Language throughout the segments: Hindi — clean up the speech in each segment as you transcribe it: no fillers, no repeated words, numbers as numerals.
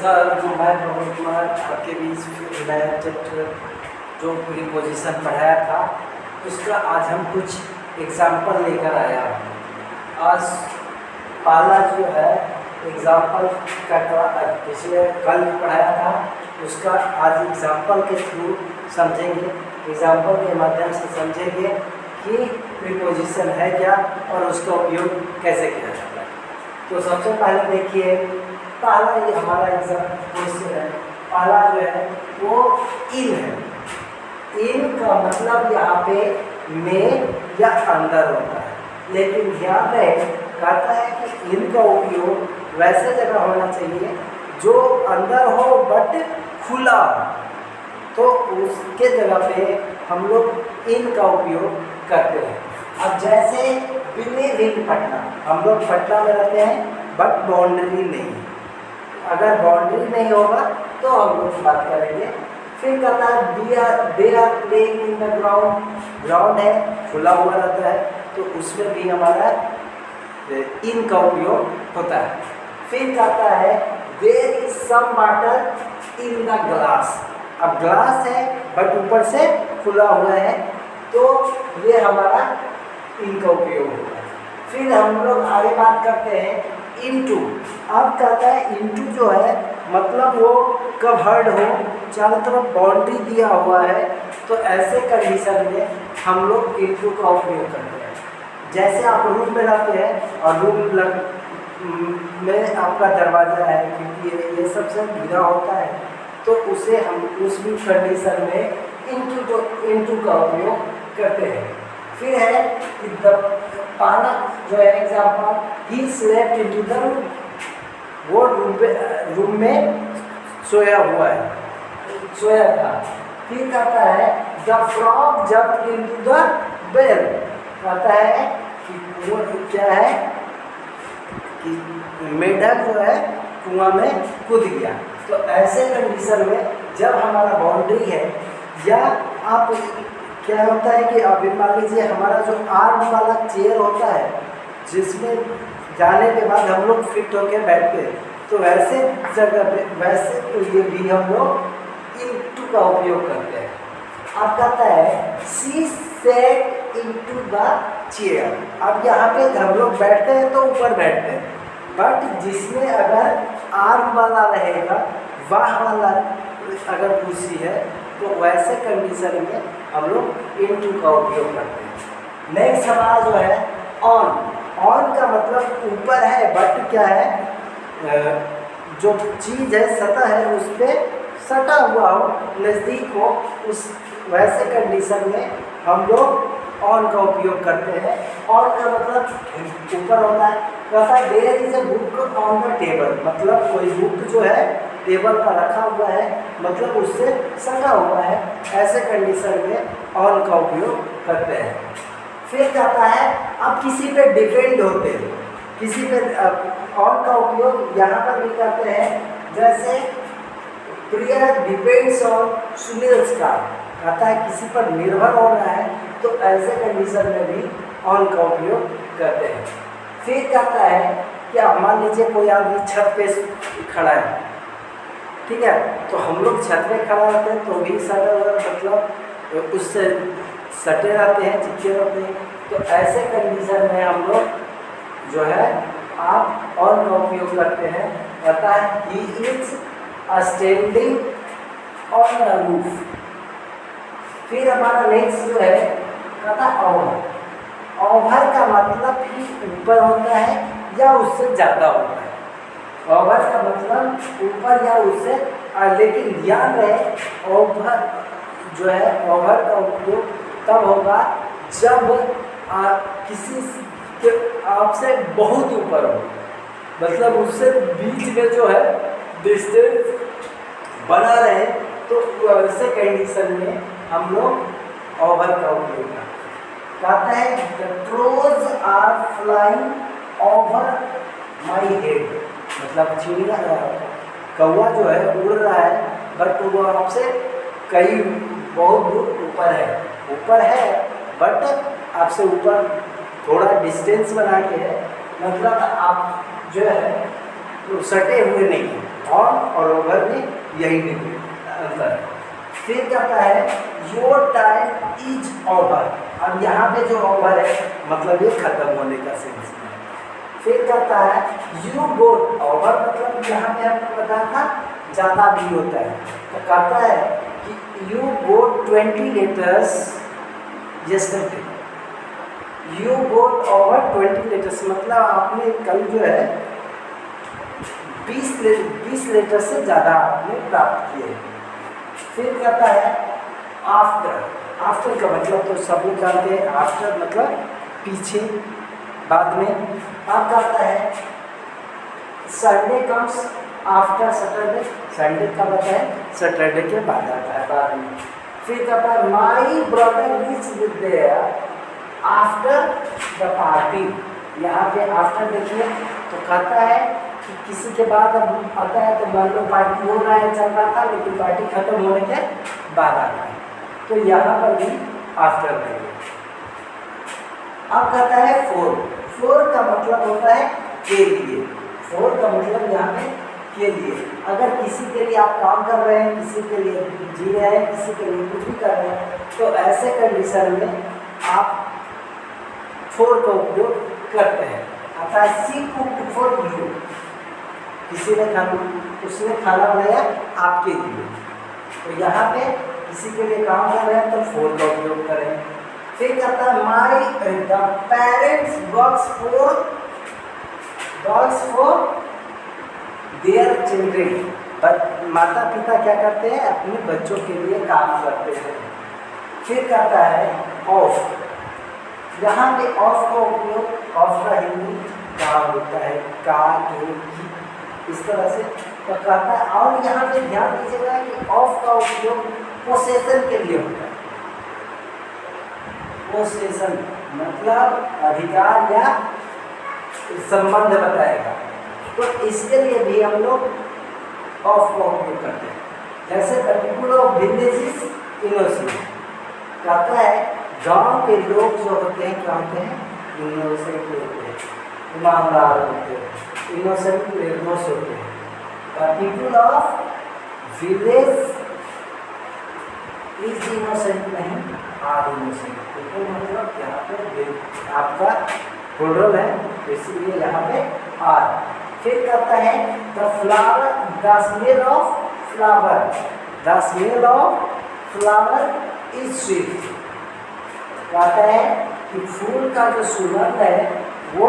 नमस्कार, मैं प्रमोद कुमार आपके बीच नया चैप्टर जो प्रीपोजिशन पढ़ाया था उसका आज हम कुछ एग्जाम्पल लेकर आया हूँ। आज पहला जो है एग्जाम्पल का पिछले कल पढ़ाया था उसका आज एग्जाम्पल के थ्रू समझेंगे। एग्जाम्पल के माध्यम से समझेंगे कि प्रीपोजिशन है क्या और उसका उपयोग कैसे किया जाता है। तो सबसे पहले देखिए, पहला ये हमारा क्वेश्चन है। पहला जो है वो इन है। इन का मतलब यहाँ पे में या अंदर होता है, लेकिन ध्यान रहे कहता है कि इन का उपयोग वैसे जगह होना चाहिए जो अंदर हो बट खुला हो, तो उसके जगह पे हम लोग इन का उपयोग करते हैं। अब जैसे we live in पटना, हम लोग पटना में रहते हैं बट बाउंड्री नहीं। अगर बाउंड्री नहीं होगा तो हम लोग बात करेंगे। फिर कहता है they are playing in the ground. Ground है, खुला हुआ रहता है, तो उसमें भी हमारा इन का उपयोग होता है। फिर कहता है there is some water in the glass. अब ग्लास है बट ऊपर से खुला हुआ है, तो ये हमारा इन का उपयोग होगा। फिर हम लोग आगे बात करते हैं इनटू। अब कहता है इनटू जो है मतलब वो कवर्ड हो, चारों तरफ बाउंड्री दिया हुआ है, तो ऐसे कंडीशन में हम लोग इनटू का उपयोग करते हैं। जैसे आप रूम में रहते हैं और रूम में आपका दरवाज़ा है, क्योंकि ये सबसे घिरा होता है, तो उसे हम उस भी कंडीशन में इनटू का उपयोग करते हैं। फिर है पहला जो है example, he slept into the room. वो रूम में सोया हुआ है, सोया था। फिर कहता है the frog jumped into the well. कहता है कि वो क्या है कि मेढक जो है कुआं में कूद गया। तो ऐसे कंडीशन में जब हमारा बाउंड्री है, या आप क्या होता है कि अभी मान लीजिए हमारा जो आर्म वाला चेयर होता है जिसमें जाने के बाद हम लोग फिट होकर बैठते हैं, तो वैसे जगह पे वैसे के लिए भी हम लोग इनटू का उपयोग करते हैं। अब कहता है she said into the chair. अब यहाँ पे हम लोग बैठते हैं तो ऊपर बैठते हैं, बट जिसमें अगर आर्म वाला रहेगा, वाह वाला अगर कुर्सी है, तो वैसे कंडीशन में हम लोग इनटू का उपयोग करते हैं। नेक्स्ट हमारा जो है ऑन। ऑन का मतलब ऊपर है बट क्या है, जो चीज़ है सतह है उस पर सटा हुआ हो, नज़दीक हो, उस वैसे कंडीशन में हम लोग ऑन का उपयोग करते हैं। ऑन का मतलब ऊपर होता है। कहता है there is a book on the table. मतलब कोई बुक जो है टेबल पर रखा हुआ है, मतलब उससे सटा हुआ है, ऐसे कंडीशन में ऑन का उपयोग करते हैं। फिर कहता है अब किसी पे डिपेंड होते हैं, किसी पे ऑन का उपयोग यहाँ पर भी करते हैं। जैसे प्रिया डिपेंड्स ऑन सुनील स्टार। कहता है किसी पर निर्भर हो रहा है, तो ऐसे कंडीशन में भी ऑन का उपयोग करते हैं। फिर कहता है कि अब मान लीजिए कोई आदमी छत पे खड़ा है, ठीक है, तो हम लोग छत पे खड़ा रहते हैं तो भी मतलब उससे सटे रहते हैं, चिपके रहते हैं, तो ऐसे कंडीशन में हम लोग जो है आप ऑन का उपयोग करते हैं। कहता है he is standing on the roof. फिर हमारा नेक्स्ट जो है कहता है ओवर। ओवर का मतलब ही ऊपर होता है या उससे ज़्यादा होता है। ओवर का मतलब ऊपर या उससे, लेकिन ध्यान रहे ओवर जो है ओवर का उपयोग तब होगा जब किसी के आपसे बहुत ऊपर हो, मतलब उससे बीच में जो है डिस्टेंस बना रहे, तो ऐसे कंडीशन में हम लोग ओवर का उपयोग करते हैं। कहता है the crows are flying over my head. मतलब चिड़िया कौवा जो है उड़ रहा है, बट वो आपसे कई बहुत दूर ऊपर है बट आपसे ऊपर थोड़ा डिस्टेंस बना के है, मतलब आप जो है तो सटे हुए नहीं हैं, ऑन और ओवर में यही अंतर है। फिर कहता है योर टाइम इज ओवर। अब यहाँ पे जो ओवर है मतलब ये खत्म होने का सेंस है। फिर कहता है यू गोट, ओवर मतलब यहाँ पे हमने बताया था ज़्यादा भी होता है, तो कहता है कि you got 20 litres yesterday. You got over 20 litres मतलब आपने कल जो है 20 लीटर से ज़्यादा आपने प्राप्त किए। फिर कहता है आफ्टर। आफ्टर का मतलब तो सब लोग जानते हैं, आफ्टर मतलब पीछे, बाद में। अब कहता है Sunday comes after Saturday. Sunday का बताए सैटरडे के बाद आता है, बाद में। फिर कहता है my brother is there after the party. यहाँ पे आफ्टर देखिए तो कहता है कि किसी के बाद अब आता है, तो मान लो पार्टी हो रहा है, चल रहा था, लेकिन पार्टी खत्म होने के बाद आता है, तो यहाँ पर भी आफ्टर रहेगा। अब कहता है फोर। फोर का मतलब होता है के लिए। फोर का मतलब यहाँ पे के लिए। अगर किसी के लिए आप काम कर रहे हैं, किसी के लिए जी रहे हैं, किसी के लिए कुछ भी कर रहे हैं, तो ऐसे कंडीशन में आप फोर का उपयोग करते हैं। आता है सी कुक्ड फॉर यू। किसी ने उसने खाना बनाया आपके लिए, तो यहाँ पे किसी के लिए काम कर रहे हैं तो फोर का उपयोग करें। फिर कहता है my the parents works for their children. माता पिता क्या करते हैं, अपने बच्चों के लिए काम करते हैं। फिर कहता है ऑफ। यहाँ पे ऑफ का उपयोग, ऑफ का हिंदी का होता है का, के, की, इस तरह से तो कहता है। और यहाँ पे ध्यान दीजिएगा कि ऑफ का उपयोग पोसेशन के लिए होता है। पोसेशन मतलब अधिकार या संबंध बताएगा, तो इसके लिए भी हम लोग ऑफ का उपयोग करते हैं। जैसे the people of village is innocent. कहता है गांव के लोग जो होते हैं क्या होते हैं, इनोसेंट होते हैं, ईमानदार होते हैं, इनोसेंट निर्दोष होते हैं। The people of village is innocent नहीं, आर इनोसेंट। पीपल मतलब यहाँ पे आपका प्लूरल है, इसलिए यहाँ पे आर। फिर कहता है the flower, the smell of flower, the smell of flower is sweet. कहता है कि फूल का जो सुगंध है वो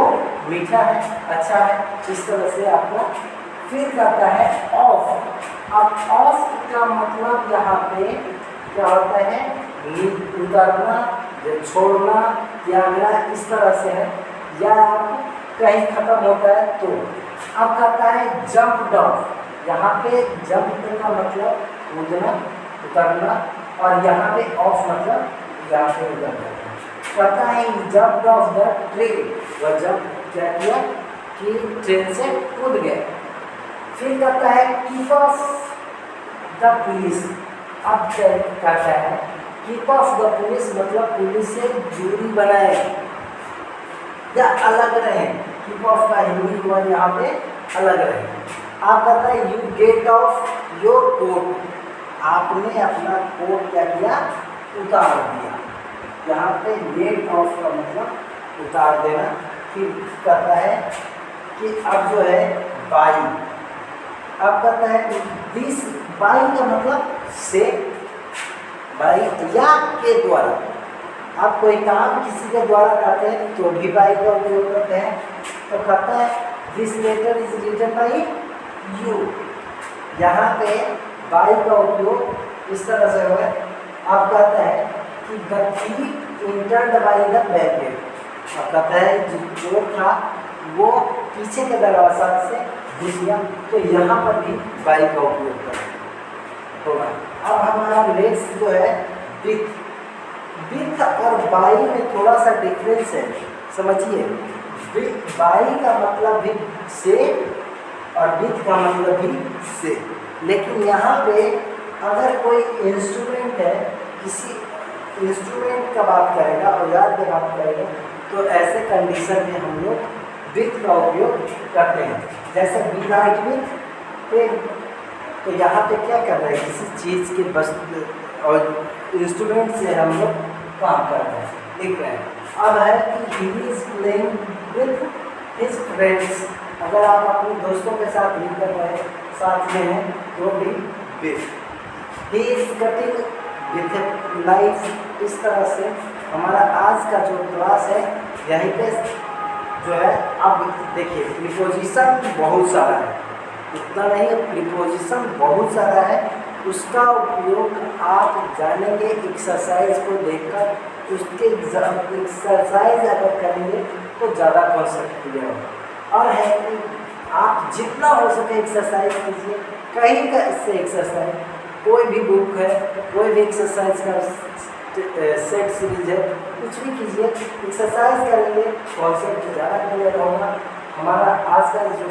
मीठा है, अच्छा है, इस तरह से आपको। फिर कहता है ऑफ। अब ऑफ का मतलब यहाँ पे क्या होता है, उतरना या छोड़ना, त्यागना, इस तरह से है, या आप कहीं खत्म होता है तो। अब कहता है जंप ऑफ। यहाँ पे जंप का मतलब कूदना, उतरना, और यहाँ पे ऑफ मतलब यहाँ पे उतरना। कहता है जंप ऑफ द ट्रेन। वह जंप क्या किया कि ट्रेन से कूद गया। फिर कहता है कीप ऑफ द पुलिस। अब कहता है कीप ऑफ द पुलिस मतलब पुलिस से दूरी बनाए या अलग रहे। कीप ऑफ का हिंदी हुआ यहाँ पे अलग रहे। आप कहता है you get off your coat. आपने अपना कोट क्या किया, उतार दिया। यहाँ पे गेट ऑफ का मतलब उतार देना। फिर कहता है कि अब जो है बाई। अब कहता है दिस, बाई का मतलब से, बाई या के द्वारा। आप कोई काम किसी के द्वारा करते हैं तो भी बाई का उपयोग करते हैं। तो कहता है this letter is written by you. यहाँ पे बाई का उपयोग इस तरह से हुआ। अब कहता है कि the thief entered by the back gate. अब कहता है जो चोर था वो पीछे के दरवाजा से घुस गया, तो यहाँ पर भी बाई का उपयोग होगा। अब हमारा नेक्स्ट जो है विथ। विथ और बाई में थोड़ा सा डिफरेंस है, समझिए। बाई का मतलब भी से और विथ का मतलब भी से। लेकिन यहाँ पे अगर कोई इंस्ट्रूमेंट है, किसी इंस्ट्रूमेंट का बात करेगा, औजार की बात करेगा, तो ऐसे कंडीशन में हम लोग विथ का उपयोग करते हैं। जैसे बी राइट विथ, ठीक। तो यहाँ पे क्या कर रहे हैं, किसी चीज़ के बस और इंस्ट्रूमेंट से हम लोग काम कर रहे हैं, लिख रहे हैं। अब है कि he is playing with his friends. अगर आप अपने दोस्तों के साथ लिख कर रहे हैं, साथ में हैं, तो भी with. He is cutting with knife. इस तरह से हमारा आज का जो क्लास है यहीं पे जो है। अब देखिए प्रीपोजिशन बहुत सारा है, इतना नहीं है, प्रीपोजिशन बहुत सारा है। उसका उपयोग आप जानेंगे एक्सरसाइज को देखकर। उसके एक्सरसाइज अगर करेंगे तो ज़्यादा कॉन्सेप्ट क्लियर होगा। और है कि आप जितना हो सके एक्सरसाइज कीजिए, कहीं का इससे एक्सरसाइज, कोई भी बुक है, कोई भी एक्सरसाइज का सेट सीरीज है, कुछ भी कीजिए, एक्सरसाइज करेंगे, कॉन्सेप्ट ज़्यादा क्लियर होगा। हमारा आज का जो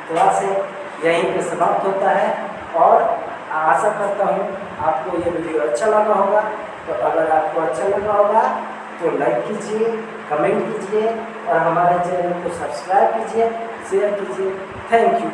क्लास है यहीं पे समाप्त होता है और आशा करता हूँ आपको ये वीडियो अच्छा लगा होगा। तो अगर आपको अच्छा लगा होगा तो लाइक कीजिए, कमेंट कीजिए और हमारे चैनल को सब्सक्राइब कीजिए, शेयर कीजिए। Thank you.